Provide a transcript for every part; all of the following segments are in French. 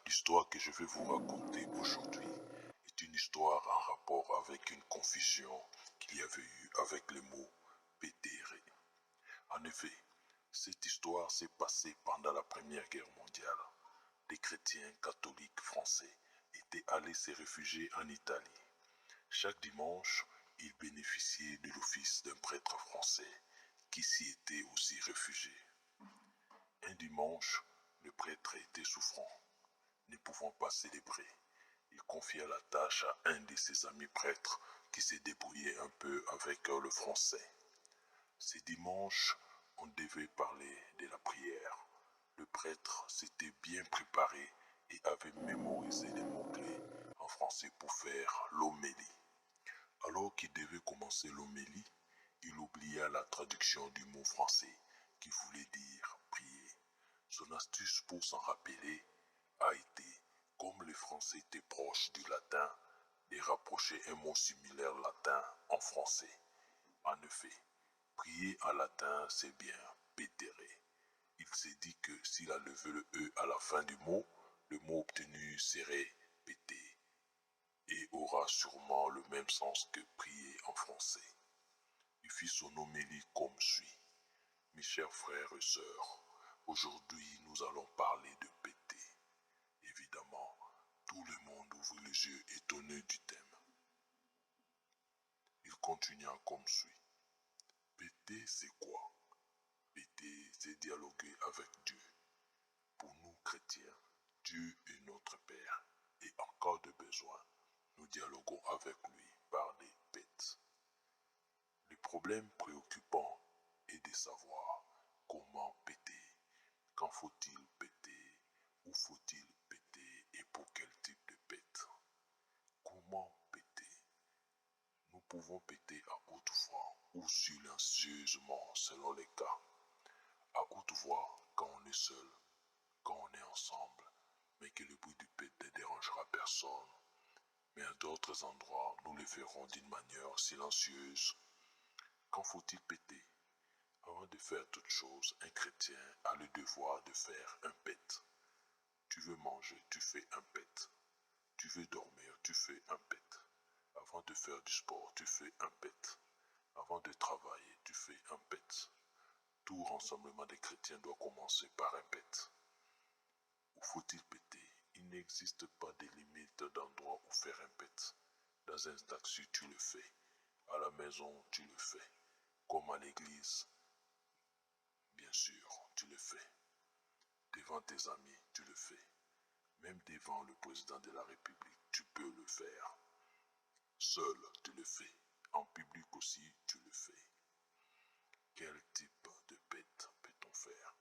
L'histoire que je vais vous raconter aujourd'hui est une histoire en rapport avec une confusion qu'il y avait eu avec le mot pétéré. En effet, cette histoire s'est passée pendant la Première Guerre mondiale. Les chrétiens catholiques français étaient allés se réfugier en Italie. Chaque dimanche, ils bénéficiaient de l'office d'un prêtre français qui s'y était aussi réfugié. Un dimanche, le prêtre était souffrant. Ne pouvant pas célébrer, il confia la tâche à un de ses amis prêtres qui se débrouillait un peu avec le français. Ce dimanche, on devait parler de la prière. Le prêtre s'était bien préparé et avait mémorisé les mots-clés en français pour faire l'homélie. Alors qu'il devait commencer l'homélie, il oublia la traduction du mot français qui voulait dire prier. Son astuce pour s'en rappeler a été, comme les Français étaient proches du latin, de rapprocher un mot similaire latin en français. En effet, prier en latin c'est bien pétéré. Il s'est dit que s'il a levé le E à la fin du mot, le mot obtenu serait pété et aura sûrement le même sens que prier en français. Il fit son homélie comme suit. Mes chers frères et sœurs, aujourd'hui nous allons parler de pété. Évidemment, tout le monde ouvrit les yeux étonné du thème. Il continua comme suit. Péter, c'est quoi? Péter, c'est dialoguer avec Dieu. Pour nous chrétiens, Dieu est notre Père et en cas de besoin, nous dialoguons avec lui par des pètes. Le problème préoccupant est de savoir comment péter. Quand faut-il péter? Où faut-il péter et pour quel type de pète? Comment péter? Nous pouvons péter à haute voix ou silencieusement selon les cas. À haute voix quand on est seul, quand on est ensemble, mais que le bruit du pète ne dérangera personne. Mais à d'autres endroits, nous le ferons d'une manière silencieuse. Quand faut-il péter? Avant de faire toute chose, un chrétien a le devoir de faire un pète. Tu veux manger, tu fais un pète. Tu veux dormir, tu fais un pète. Avant de faire du sport, tu fais un pète. Avant de travailler, tu fais un pète. Tout rassemblement des chrétiens doit commencer par un pète. Où faut-il péter? Il n'existe pas de limite d'endroit où faire un pète. Dans un taxi, tu le fais. À la maison, tu le fais. Comme à l'église, bien sûr, tu le fais. Devant tes amis, tu le fais. Même devant le président de la République, tu peux le faire. Seul, tu le fais. En public aussi, tu le fais. Quel type de pète peut-on faire?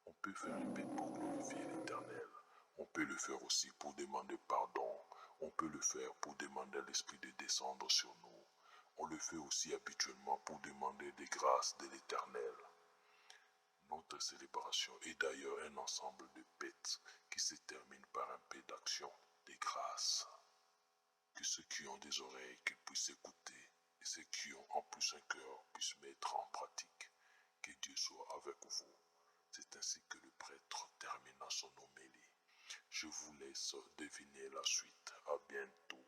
On peut faire une pète pour glorifier l'Éternel. On peut le faire aussi pour demander pardon. On peut le faire pour demander à l'Esprit de descendre sur nous. On le fait aussi habituellement pour demander des grâces de l'Éternel. Notre célébration est d'ailleurs un ensemble de pètes qui se termine par un pet d'action, des grâces. Que ceux qui ont des oreilles qu'ils puissent écouter et ceux qui ont en plus un cœur puissent mettre en pratique. Que Dieu soit avec vous. C'est ainsi que le prêtre termina son homélie. Je vous laisse deviner la suite. À bientôt.